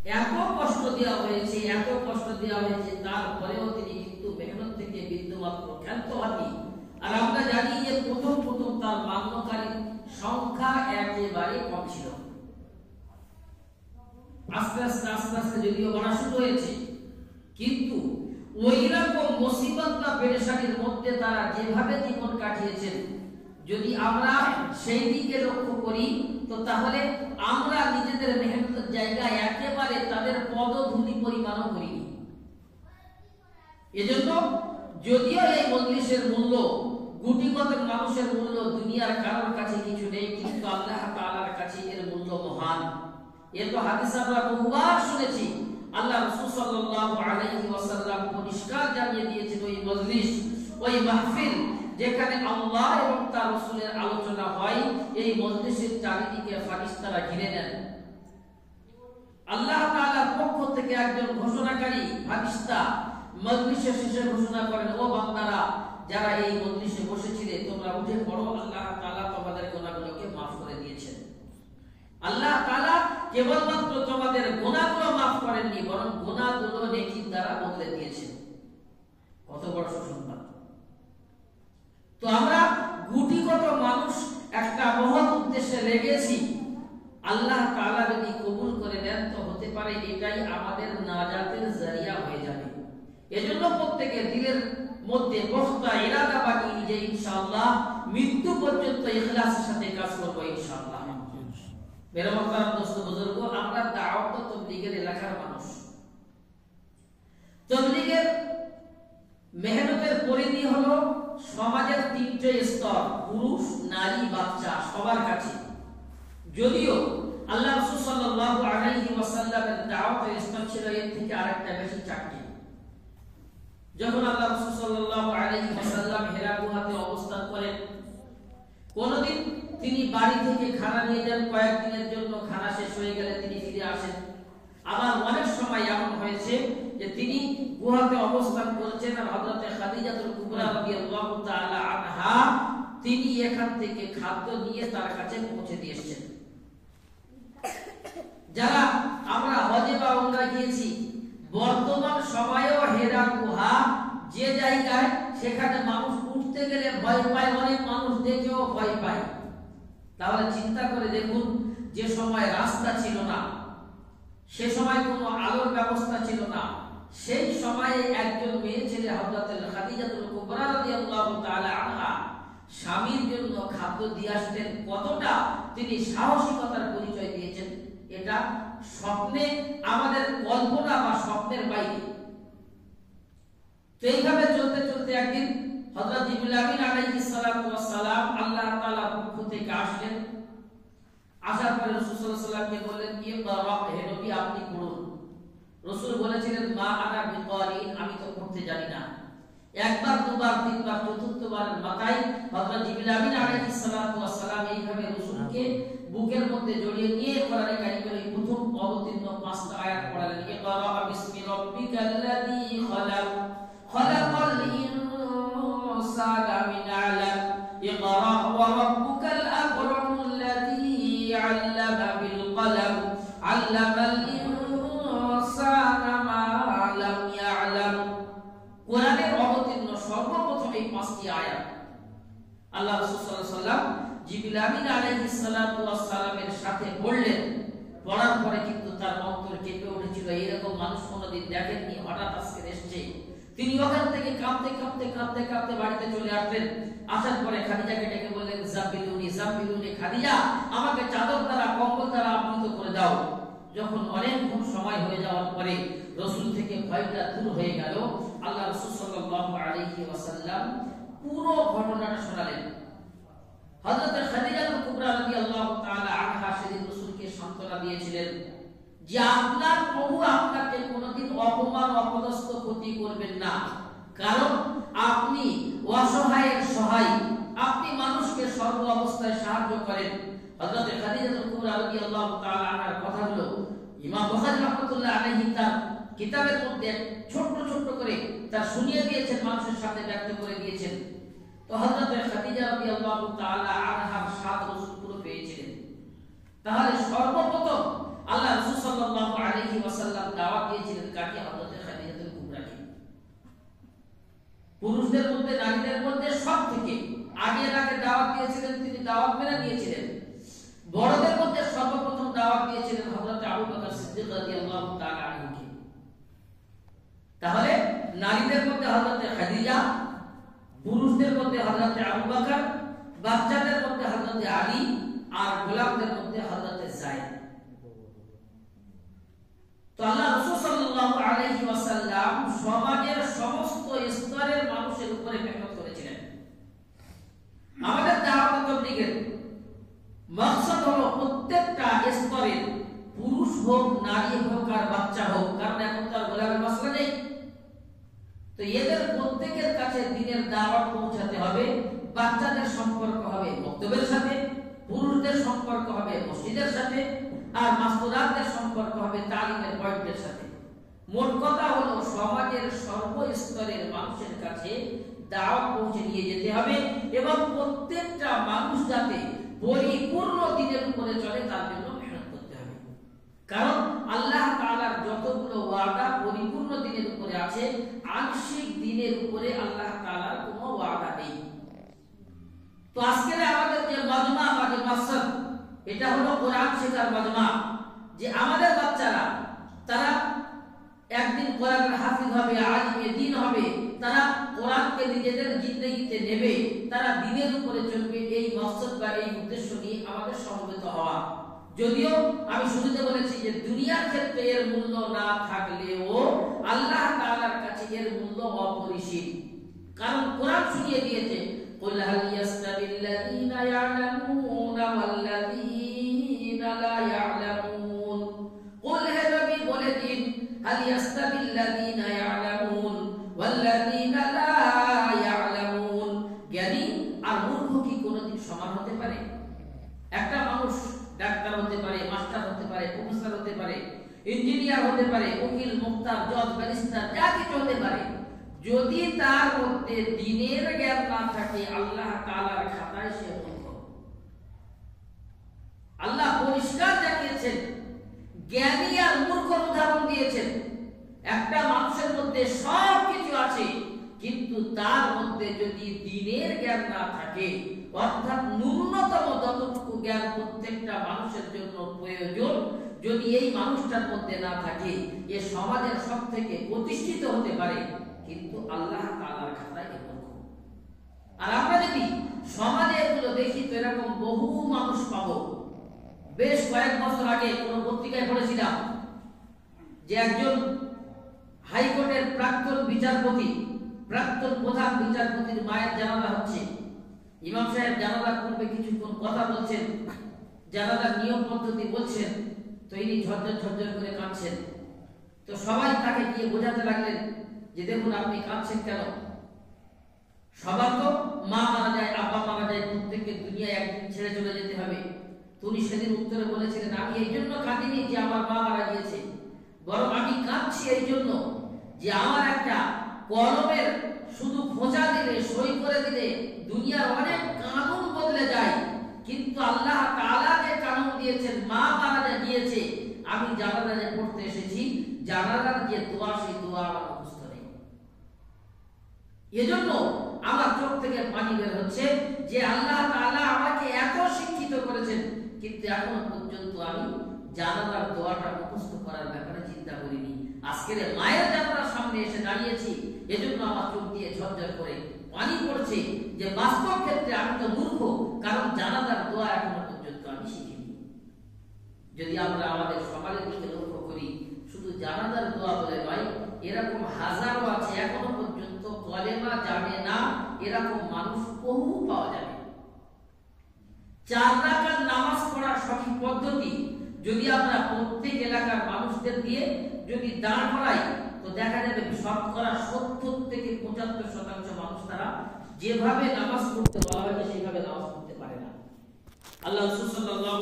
এত কষ্ট দেওয়া হয়েছে, এত কষ্ট দেওয়া হয়েছে, তারপরেও তিনি কিন্তু মেহনত থেকে বিন্দুমাত্র ক্ষান্ত হননি। আর আমরা জানি যে প্রথম প্রথম তার মান্যকারী সংখ্যা একেবারে কম ছিল। আস্তে আস্তে আস্তে আস্তে যদিও বাড়া শুরু হয়েছে, কিন্তু ওই রকম মুসিবত বা পেরেশানির মধ্যে তারা যেভাবে জীবন কাটিয়েছেন, যদি আমরা সেই দিকে লক্ষ্য করি তো তাহলে আমরা নিজেদের মেহনতের জায়গায় একেবারে তাদের পদধূলি পরিমাণও করিনি। এজন্য যদিও এই মজলিসের মূল্য, গুটিগত মানুষের মূল্য দুনিয়ার কারোর কাছে কিছু নেই, কিন্তু আল্লাহ তাআলার কাছে এর মূল্য মহান। এর তো হাদিস আমরা বহুবার শুনেছি। আল্লাহ রাসূল সাল্লাল্লাহু আলাইহি ওয়াসাল্লাম পরিষ্কার জানিয়ে দিয়েছেন, ওই মজলিস, ওই মাহফিল যেখানে আল্লাহ এবং তার রাসূলের আলোচনা হয়, এই মজলিসের চারিদিকে ফেরেশতারা ঘিরে নেন। আল্লাহ তাআলার পক্ষ থেকে একজন ঘোষণাকারী ফেরেশতা মজলিসের শেষে ঘোষণা করেন, ও বান্দারা যারা এই মজলিসে বসেছিলে তোমরা উঠে পড়ো, আল্লাহ তাআলা তোমাদের গুনাহগুলোকে maaf করে দিয়েছেন। আল্লাহ তাআলা কেবলমাত্র তোমাদের গুনাহগুলো maaf করেননি, বরং গুনাহগুলো নেকির দ্বারা বদলে দিয়েছেন। কত বড় সুসংবাদ! তো আমরা গুটিগত মানুষ একটা মহৎ উদ্দেশ্যে লেগেছি, আল্লাহ তাআলা যদি কবুল করে নেন তো হতে পারে এটাই আমাদের নাজাতের জরিয়া হয়ে যাবে। এজন্য প্রত্যেকের দিলের মধ্যে বস্তা ইরাদা বাকি যে ইনশাআল্লাহ মৃত্যু পর্যন্ত ইখলাসের সাথে কাজ করব ইনশাআল্লাহ। মেরে মোহতারাম দোস্ত বুজুর্গ, আমরা দাওয়াত ও তাবলীগের এলাকার মানুষ। তাবলীগের মেহনতের পরিধি হলো সমাজের তিনটে স্তর, পুরুষ, নারী, বাচ্চা, সবার কাছে। যদিও আল্লাহ রাসূল সাল্লাল্লাহু আলাইহি ওয়াসাল্লামের দাওয়াতের স্তর ছিল এর থেকে আরেকটা বেশি, চারটি। যখন আল্লাহ রাসূল সাল্লাল্লাহু আলাইহি ওয়াসাল্লাম হিরা গুহাতে অবস্থান করেন, কোনদিন তিনি বাড়ি থেকে খানা নিয়ে যান, কয়েকদিনের জন্য খানা শেষ হয়ে গেলে তিনি ফিরে আসেন। আবার অনেক সময় এমন হয়েছে যে তিনি গুহাতে অবস্থান করেছেন আর হযরতে খাদিজাতুল কুবরা রাদিয়াল্লাহু তাআলা আনহা তিনি এখান থেকে খাদ্য নিয়ে তার কাছে পৌঁছে দিয়ে এসেছেন। যারা আমরা হজে বা উমরায় গিয়েছি, বর্তমান সময়েও হেরা গুহা যে জায়গায়, সেখানে মানুষ উঠতে গেলে ভয় পায়, অনেক মানুষ দেখেও ভয় পায়। তাহলে চিন্তা করে দেখুন, যে সময় রাস্তা ছিল না, সে সময় কোনো আলোর ব্যবস্থা ছিল না, সেই সময়ে একজন মেয়ে ছেলে হযরত খাদিজাতুল কুবরা রাদিয়াল্লাহু তাআলা আনহা স্বামীর জন্য খাদ্য দিয়ে আসতেন। কতটা তিনি সাহসিকতার পরিচয় দিয়েছেন, এটা স্বপ্নে আমাদের কল্পনা বা স্বপ্নের বাইরে। তো এইভাবে চলতে চলতে একদিন হযরত জিবরিল আমিন আলাইহিস সালাতু ওয়াস সালাম আল্লাহ তাআলার পক্ষ থেকে আসলেন। আসার পরে রাসূল সাল্লাল্লাহু আলাইহি ওয়াসাল্লামকে বললেন, ইকরা, হে নবী আপনি পড়ুন। রাসূল বলেছিলেন, মা আনা বিকারিন, আমি তো পড়তে জানি না। একবার, দুবার, তিনবার, চতুর্থবারের মাথায় হযরত জিবরিল আমিন আলাইহিস সালাতু ওয়াস সালাম এইভাবে রাসূলকে বুকের মধ্যে জড়িয়ে নিয়ে কোরআনে কারীমের এই প্রথম অবতীর্ণ 5টা আয়াত পড়ালেন। ইকরা বিসমি রাব্বিকাল্লাযী খালাক, খালাকাল ইনসানা মিন আলাক, ইকরা ওয়া রাব্বুকাল আকরামুল্লাযী আল্লামা বিল কলম, আল্লামাল ইনসানা মা লাম ইয়ালাম। কোরআনের অবতীর্ণ সর্বপ্রথম এই 5টি আয়াত আল্লাহ রাসূল সাল্লাল্লাহু আলাইহি ওয়াসাল্লাম জিবরিল আমিন আলাইহিস সালাতু ওয়াস সালামের সাথে পড়লেন। পড়ার পরে কিন্তু তার অন্তর কেঁপে উঠেছিল। এরকম মানুষ কোনোদিন দেখেননি, হঠাৎ আজকে এসেছে। তিনি ওখান থেকে কাঁপতে কাঁপতে কাঁপতে কাঁপতে বাড়িতে চলে আসলেন। আসার পরে খাদিজাকে ডেকে বললেন, জাবিলুনি জাবিলুনি, খাদিজা আমাকে চাদর দ্বারা, কম্বল দ্বারা আবৃত করে দাও। যখন অনেকক্ষণ সময় হয়ে যাওয়ার পরে রাসূল থেকে ভয়টা দূর হয়ে গেল, আল্লাহ রাসূল সাল্লাল্লাহু আলাইহি ওয়াসাল্লাম পুরো ঘটনাটা শোনালেন। হযরত খাদিজাতুল কুবরা রাদিয়াল্লাহু তাআলা আনহা সেদিন রাসূলকে সান্ত্বনা দিয়েছিলেন যে আপনার প্রভু আপনাকে কোনোদিন অপমান, অপদস্থ, ক্ষতি করবেন না, কারণ আপনি অসহায়ের সহায়, আপনি মানুষকে সর্ব অবস্থায় সাহায্য করেন। হযরত খাদিজাতুল কুবরা রাদিয়াল্লাহু তাআলা আনহার কথাগুলো ইমাম বুখারী রাহমাতুল্লাহ আলাইহি তার কিতাবের মধ্যে ছোট ছোট করে তা শুনিয়ে দিয়েছেন, মানুষের সামনে ব্যক্ত করে দিয়েছেন। তো হযরত খাদিজা রাদিয়াল্লাহু তাআলা আনহার সাথ রাসূল পুরো পেয়েছিলেন। তাহলে সর্বপ্রথম আল্লাহ রাসূল সাল্লাল্লাহু আলাইহি ওয়াসাল্লাম দাওয়াত দিয়েছিলেন কাকে? হযরত খাদিজাতুল কুবরাকে। পুরুষদের মধ্যে নারীদের মধ্যে সবথেকে আগে দাওয়াত দিয়েছিলেন, তিনি দাওয়াত মেনে নিয়েছিলেন। বড়দের মধ্যে সর্বপ্রথম দাওয়াত দিয়েছিলেন হযরত আবু বকর সিদ্দিক রাদিয়াল্লাহু তাআলা আনহুকে। তাহলে নারীদের মধ্যে হযরত খাদিজা, পুরুষদের মধ্যে হযরত আবু বকর, বাচ্চাদের মধ্যে হযরত আলী, আর গোলামদের মধ্যে হযরত যায়েদ। তো আল্লাহ রাসূল সাল্লাল্লাহু আলাইহি ওয়াসাল্লাম সমাজের সমস্ত স্তরের মানুষের উপরে মেহনত করেছিলেন। আমাদের দাওয়াত তাবলীগের মাকসাদ হলো প্রত্যেকটা স্তরের, পুরুষ হোক, নারী হোক আর বাচ্চা হোক, কারণ এখন তার গোলামের মাসলা নেই, তো এদের প্রত্যেকের কাছে দ্বীনের দাওয়াত পৌঁছাতে হবে। বাচ্চাদের সম্পর্ক হবে মক্তবের সাথে, পুরুষদের সম্পর্ক হবে মসজিদের সাথে, আর মাসুরাতদের সম্পর্ক হবে তালিমের পয়েন্টের সাথে। মোট কথা হলো সমাজের সর্বস্তরের মানুষের কাছে দাওয়াত পৌঁছে নিয়ে যেতে হবে এবং প্রত্যেকটা মানুষ যাতে পরিপূর্ণ দ্বীনের উপরে চলে তার জন্য মেহনত করতে হবে। কারণ আল্লাহ তাআলার যতগুলো ওয়াদা পরিপূর্ণ দ্বীনের উপরে আছে, আংশিক দ্বীনের উপরে আল্লাহ তাআলার কোনো ওয়াদা নেই। তো আজকের আমাদের যে মাজমা বা যে মাকসাদ, এটা হলো কোরআন শেখার মাজমা, যে আমাদের বাচ্চারা তারা একদিন কোরআনের হাফিজ হবে, আলিমে দ্বীন হবে, তারা কোরআনকে নিজেদের জিন্দেগিতে নেবে, তারা দ্বীনের উপরে চলবে, এই মাকসাদ বা এই উদ্দেশ্য নিয়ে আমাদের সমবেত হওয়া। যদিও আমি শুরুতে বলেছি যে দুনিয়ার ক্ষেত্রে এর মূল্য না থাকলেও আল্লাহ তাআলার কাছে এর মূল্য অপরিসীম। কারণ কোরআন শুনিয়ে দিয়েছে, কুল হাল ইয়াস্তাবিল্লাযীনা ইয়া'লামুনা ওয়াল্লাযীনা লা ইয়া'লামুন। কুল হে নবী বলে দিন, হাল ইয়াস্তাবিল্লাযীনা ইয়া'লামুন ওয়াল্লাযীনা লা ইয়া'লামুন। জ্ঞানী আর মূর্খ কি কোনোদিন সমান হতে পারে? একটা মানুষ ডাক্তার হতে পারে, মাস্টার হতে পারে, প্রফেসর হতে পারে, ইঞ্জিনিয়ার হতে পারে, উকিল, মুফতার, জজ, ব্যারিস্টার, যা কিছু হতে পারে, যদি তার মধ্যে দ্বীনের জ্ঞান না থাকে আল্লাহ তাআলার খাতায় সে মূর্খ। আল্লাহ পরিষ্কার জানিয়েছেন, জ্ঞানী আর মূর্খর উদাহরণ দিয়েছেন। একটা মানুষের মধ্যে সব কিছু আছে, কিন্তু তার মধ্যে যদি দ্বীনের জ্ঞান না থাকে, অর্থাৎ ন্যূনতম যতটুকু জ্ঞান প্রত্যেকটা মানুষের জন্য প্রয়োজন, যদি এই মানুষটার মধ্যে না থাকে, এ সমাজের সবথেকে প্রতিষ্ঠিত হতে পারে, কিন্তু আল্লাহ তাআলার খাতায় মূর্খ। আর আমরা যদি সমাজে এগুলো দেখি তো এরকম বহু মানুষ পাবো। বেশ কয়েক বছর আগে কোন পত্রিকায় পড়েছিলাম যে একজন হাইকোর্টের প্রাক্তন বিচারপতি, প্রাক্তন প্রধান বিচারপতির মায়ের জানাজা হচ্ছে। ইমাম সাহেব জানাজার পূর্বে কিছুক্ষণ কথা বলছেন, জানাজার নিয়ম পদ্ধতি বলছেন, তো ইনি ঝরঝর ঝরঝর করে কাঁদছেন। তো সবাই তাকে গিয়ে বোঝাতে লাগলেন যে দেখুন আপনি কাঁদছেন কেন? সবার তো মা মারা যায়, আব্বা মারা যায়, প্রত্যেককে দুনিয়ায় একদিন ছেড়ে চলে যেতে হবে। তিনি সেদিন উত্তরে বলেছিলেন, আমি এই জন্য কাঁদিনি যে আমার মা মারা গিয়েছে, বরং আমি কাঁদছি এই জন্য যে আমার একটা কলমের শুধু খোঁচা দিলে, সই করে দিলে দুনিয়ার অনেক কানুন বদলে যায়, কিন্তু আল্লাহ তাআলা যে কানুন দিয়েছেন, মা মারা গিয়েছে, আমি জানাজা পড়তে এসেছি, জানাজার যে দোয়া, সেই দোয়া আমার মুখস্থ নেই। এজন্য আমার চোখ থেকে পানি বের হচ্ছে যে আল্লাহ তাআলা আমাকে এত শিক্ষিত করেছেন, কিন্তু এখনো পর্যন্ত আমি জানাজার দোয়াটা মুখস্থ করার ব্যাপারে চিন্তা করিনি। আজকের মায়ের জানাজার সামনে এসে দাঁড়িয়েছি, এজন্য আমার চোখ দিয়ে ঝরঝর করে পানি পড়ছে যে বাস্তব ক্ষেত্রে আমি তো মূর্খ, কারণ জানাজার দোয়া এখনো পর্যন্ত আমি শিখিনি। যদি আমরা আমাদের সকালের দিকে লক্ষ্য করি, শুধু জানাজার দোয়া বলে নয়, এরকম হাজারো আছে এখনো পর্যন্ত কলেমা জানে না, এরকম মানুষ বহু পাওয়া যাবে। 4 রাকাত নামাজ পড়ার সঠিক পদ্ধতি যদি আমরা প্রত্যেক এলাকার মানুষদের দিয়ে যদি দাঁড় করাই, তো দেখা যাবে শতকরা 70 থেকে 75% মানুষ তারা যেভাবে নামাজ পড়তে বলা হয়েছে সেইভাবে নামাজ পড়তে পারে না। আল্লাহ রাসূল সাল্লাল্লাহু